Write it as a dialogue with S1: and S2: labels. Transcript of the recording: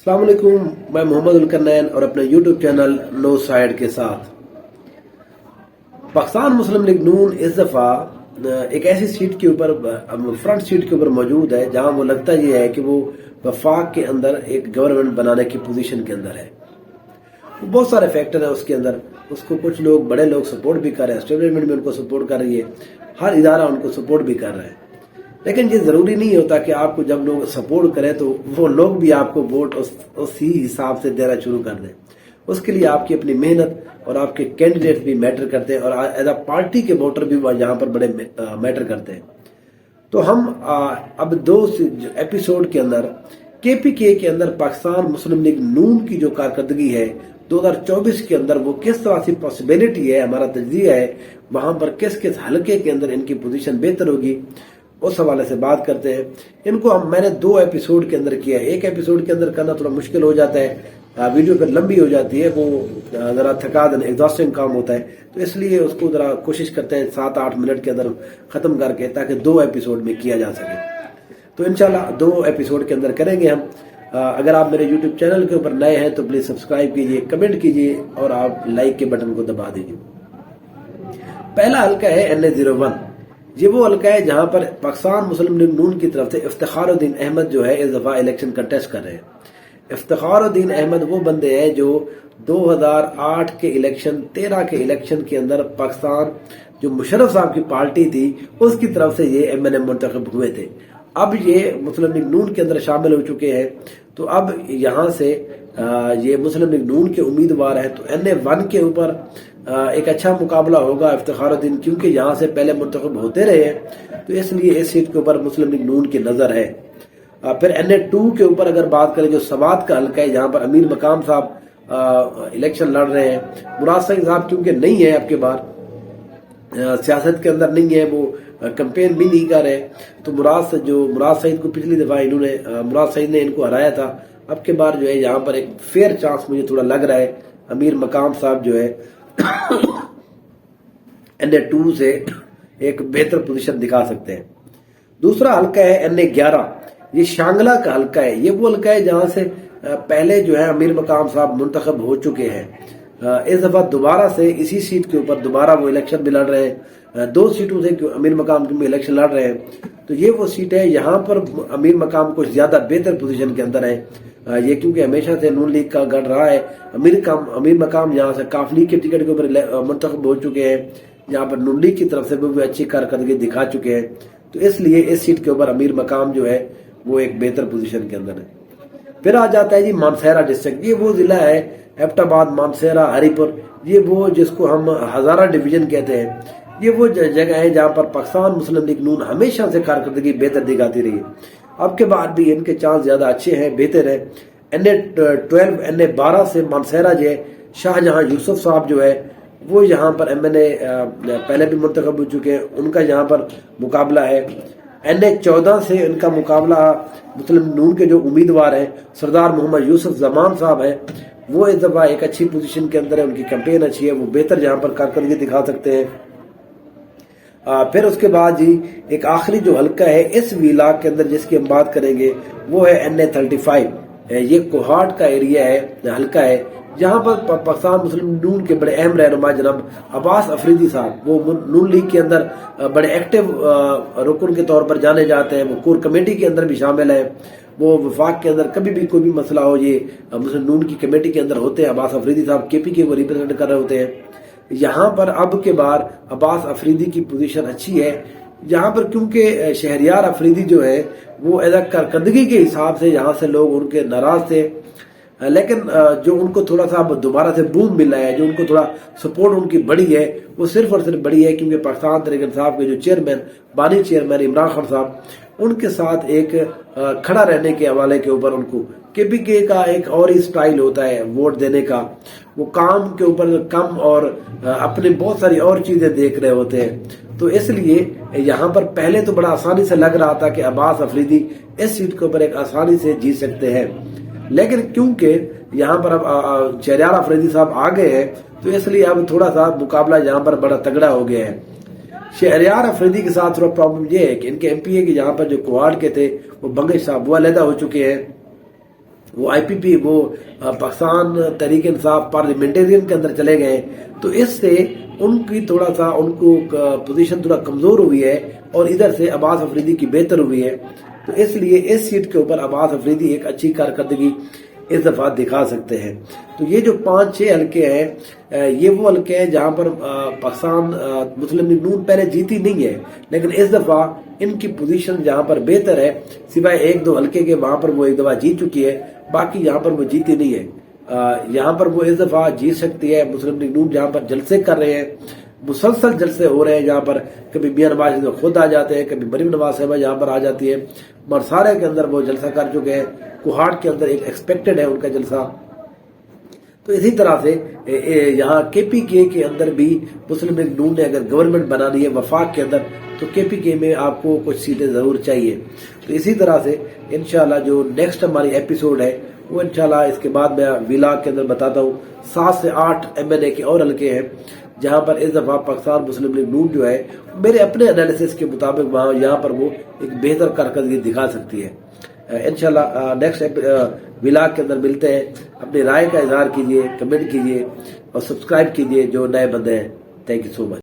S1: अस्सलाम वालेकुम, मैं मोहम्मद उलकरनैन और अपने यूट्यूब चैनल नो साइड के साथ पाकिस्तान मुस्लिम लीग नून इस दफा एक ऐसी सीट के ऊपर फ्रंट सीट के ऊपर मौजूद है जहां वो लगता ये है कि वो वफाक के अंदर एक गवर्नमेंट बनाने की पोजीशन के अंदर है। बहुत सारे फैक्टर हैं उसके अंदर। उसको कुछ लोग बड़े लोग सपोर्ट भी कर रहे हैं, एस्टेब्लिशमेंट भी उनको सपोर्ट कर रही है, हर इदारा उनको सपोर्ट भी कर रहा है। लेकिन ये जरूरी नहीं होता कि आपको जब लोग सपोर्ट करें तो वो लोग भी आपको वोट उसी हिसाब से देना शुरू कर दें। उसके लिए आपकी अपनी मेहनत और आपके कैंडिडेट भी मैटर करते हैं और एज अ पार्टी के वोटर भी यहाँ पर बड़े मैटर करते हैं। तो हम अब दो एपिसोड के अंदर केपीके के अंदर पाकिस्तान मुस्लिम लीग नून की जो कारकर्दगी है 2024 के अंदर वो किस तरह से पॉसिबिलिटी है, हमारा तजजिया है, वहां पर किस किस हलके के अंदर इनकी पोजीशन बेहतर होगी, उस हवाले से बात करते हैं। इनको मैंने 2 एपिसोड के अंदर किया है। एक एपिसोड के अंदर करना थोड़ा मुश्किल हो जाता है, वीडियो फिर लंबी हो जाती है, वो जरा थका देना एग्जॉस्टिंग काम होता है, तो इसलिए उसको जरा कोशिश करते हैं 7-8 मिनट के अंदर खत्म करके, ताकि 2 एपिसोड में किया जा सके। तो इंशाल्लाह 2 एपिसोड के अंदर करेंगे हम। अगर आप मेरे यूट्यूब चैनल के ऊपर नए हैं तो प्लीज सब्सक्राइब कीजिए, कमेंट कीजिए और आप लाइक के बटन को दबा दीजिए। पहला हल्का है NA-01। ये वो हल्का है जहां पर पाकिस्तान मुस्लिम लीग नून की तरफ से इफ्तिखारुद्दीन अहमद जो है इस दफा इलेक्शन कंटेस्ट कर रहे हैं। इफ्तिखारुद्दीन अहमद वो बंदे हैं जो 2008 के इलेक्शन, 13 के इलेक्शन के अंदर पाकिस्तान जो मुशर्रफ साहब की पार्टी थी उसकी तरफ से ये MNA मुंतखब हुए थे। अब ये मुस्लिम लीग नून के अंदर शामिल हो चुके हैं, तो अब यहाँ से ये मुस्लिम लीग नून के उम्मीदवार हैं। तो NA-1 के ऊपर एक अच्छा मुकाबला होगा इफ्तिखारुद्दीन, क्योंकि यहाँ से पहले मुंतखब होते रहे हैं, तो इसलिए इस सीट के ऊपर मुस्लिम लीग नून की नजर है। फिर NA-2 के ऊपर अगर बात करें जो सवात का हल्का है, जहाँ पर अमीर मकाम साहब इलेक्शन लड़ रहे हैं। मुराद सईद साहब क्योंकि नहीं है, आपके बार सियासत के अंदर नहीं है, वो कैंपेन भी नहीं कर रहे, तो मुराद सईद को पिछली दफा मुराद सईद ने इनको हराया था। अब के बार जो है यहाँ पर एक फेयर चांस मुझे थोड़ा लग रहा है, अमीर मकाम साहब जो है NA-2 से एक बेहतर पोजीशन दिखा सकते हैं। दूसरा हल्का है NA-11। ये शांगला का हल्का है। ये वो हल्का है जहां से पहले जो है अमीर मकाम साहब मुंतखब हो चुके हैं। इस दफा दोबारा से इसी सीट के ऊपर दोबारा वो इलेक्शन भी लड़ रहे हैं। 2 सीटों से अमीर मकाम के इलेक्शन लड़ रहे हैं, तो ये वो सीट है यहाँ पर अमीर मकाम कुछ ज्यादा बेहतर पोजीशन के अंदर है। ये क्योंकि हमेशा से नून लीग का गढ़ रहा है। अमीर मकाम यहाँ से काफ लीग के टिकट के ऊपर मुंतखब हो चुके हैं, यहाँ पर नून लीग की तरफ से भी अच्छी कारकर्दगी दिखा चुके हैं, तो इसलिए इस सीट के ऊपर अमीर मकाम जो है वो एक बेहतर पोजीशन के अंदर है। फिर आ जाता है जी मानसेरा डिस्ट्रिक्ट। ये वो जिला है, एबटाबाद, मानसेरा, हरीपुर, ये वो जिसको हम हजारा डिवीजन कहते हैं। ये वो जगह है जहां पर पाकिस्तान मुस्लिम लीग नून हमेशा से कारकर्दगी बेहतर दिखाती रही है। अब के बाद भी इनके चांस ज्यादा अच्छे हैं, बेहतर है। NA-12, NA-12 से मानसेरा जो है शाहजहां यूसुफ साहब जो है वो यहाँ पर MNA पहले भी मुंतखब हो चुके हैं, उनका यहाँ पर मुकाबला है। NA-14 से इनका मुकाबला मुस्लिम नून के जो उम्मीदवार हैं सरदार मोहम्मद यूसुफ जमान साहब है, वो इस दफा एक अच्छी पोजीशन के अंदर है, उनकी कैंपेन अच्छी है, वो बेहतर यहाँ पर कारकर्दगी दिखा सकते हैं। फिर उसके बाद जी एक आखिरी जो हल्का है इस विला के अंदर जिसकी हम बात करेंगे वो है NA-35। ये कोहाट का एरिया है, हल्का है, जहां पर पाकिस्तान मुस्लिम नून के बड़े अहम रहनुमा जनाब अब्बास अफरीदी साहब, वो नून लीग के अंदर बड़े एक्टिव रुकन के तौर पर जाने जाते हैं। वो कोर कमेटी के अंदर भी शामिल है। वो वफाक के अंदर कभी भी कोई भी मसला हो, ये मुस्लिम नून की कमेटी के अंदर होते हैं। अब्बास अफरीदी साहब KPK को रिप्रेजेंट कर रहे होते हैं। यहाँ पर अब के बार अब्बास अफरीदी की पोजीशन अच्छी है, यहाँ पर क्योंकि शहरियार अफरीदी जो है वो कारकर्दगी के हिसाब से यहाँ से लोग उनके नाराज थे, लेकिन जो उनको थोड़ा सा अब दोबारा से बूम मिला है, जो उनको थोड़ा सपोर्ट उनकी बढ़ी है, वो सिर्फ और सिर्फ बढ़ी है क्योंकि पाकिस्तान तहरीक इंसाफ के जो चेयरमैन, बानी चेयरमैन इमरान खान साहब, उनके साथ एक खड़ा रहने के हवाले के ऊपर उनको KPK का एक और ही स्टाइल होता है वोट देने का। वो काम के ऊपर कम और अपने बहुत सारी और चीजें देख रहे होते हैं, तो इसलिए यहाँ पर पहले तो बड़ा आसानी से लग रहा था कि अब्बास अफरीदी इस सीट के ऊपर एक आसानी से जीत सकते हैं, लेकिन क्योंकि यहाँ पर अब शहरियार अफरीदी साहब आ गए हैं, तो इसलिए अब थोड़ा सा मुकाबला यहाँ पर बड़ा तगड़ा हो गया है। शहरियार अफरीदी के साथ थोड़ा प्रॉब्लम ये है कि इनके MPA के यहाँ पर जो कोहाट के थे वो बंगश साहब वो अलहदा हो चुके हैं, वो IPP वो पाकिस्तान तहरीक इंसाफ पार्लियामेंटेरियन के अंदर चले गए, तो इससे उनकी थोड़ा सा उनको पोजीशन थोड़ा कमजोर हुई है और इधर से अब्बास अफरीदी की बेहतर हुई है। तो इसलिए इस सीट के ऊपर अब्बास अफरीदी एक अच्छी कारकर्दगी इस दफा दिखा सकते हैं। तो ये जो 5-6 हल्के हैं, ये वो हल्के हैं जहां पर पाकिस्तान मुस्लिम लीग नून पहले जीती नहीं है, लेकिन इस दफा इनकी पोजीशन जहां पर बेहतर है, सिवाय 1-2 हल्के के वहां पर वो एक दफा जीत चुकी है, बाकी यहाँ पर वो जीती नहीं है। यहाँ पर वो इस दफा जीत सकती है। मुस्लिम लीग नून जहां पर जलसे कर रहे हैं, मुसलसल जलसे हो रहे हैं, जहां पर कभी मियां नवाज शरीफ खुद आ जाते हैं, कभी मरीम नवाज साहिबा यहाँ पर आ जाती है, और सारे के अंदर वो जलसा कर चुके हैं। कुहाट के अंदर एक एक्सपेक्टेड है उनका जलसा। तो इसी तरह से यहाँ KPK के अंदर भी मुस्लिम लीग नून ने अगर गवर्नमेंट बनानी है वफाक के अंदर, तो KPK में आपको कुछ सीटें जरूर चाहिए। तो इसी तरह से इंशाल्लाह जो नेक्स्ट हमारी एपिसोड है वो इंशाल्लाह इसके बाद मैं व्लॉग के अंदर बताता हूँ। 7 से 8 MNA के और हल्के हैं जहां पर इस दफा पाकिस्तान मुस्लिम लीग नून जो है मेरे अपने एनालिसिस के मुताबिक वहां यहाँ पर वो एक बेहतर कारकर्दगी दिखा सकती है। इंशाल्लाह नेक्स्ट व्लॉग के अंदर मिलते हैं। अपनी राय का इजहार कीजिए, कमेंट कीजिए और सब्सक्राइब कीजिए जो नए बंदे हैं। Thank you so much.